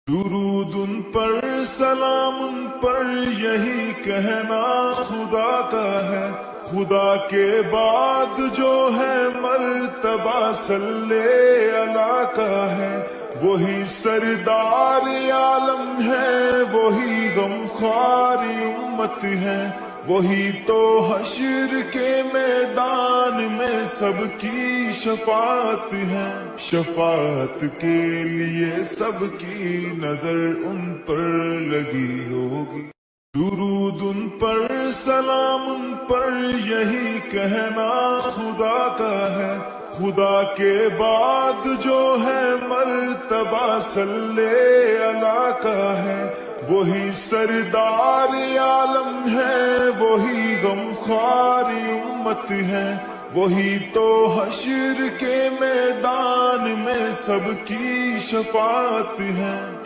درود ان پر سلام ان پر یہی کہنا خدا کا ہے، خدا کے بعد جو ہے مرتبہ صلی اللہ کا ہے، وہی سردار عالم ہے، وہی غمخوار امت ہے، وہی تو حشر کے میدان میں سب کی شفاعت ہے، شفاعت کے لیے سب کی نظر ان پر لگی ہوگی۔ درود ان پر سلام ان پر یہی کہنا خدا کا ہے، خدا کے بعد جو ہے مرتبہ صلی اللہ کا ہے، وہی سردار عالم ہے، وہی غمخوار امت ہے، وہی تو حشر کے میدان میں سب کی شفاعت ہے۔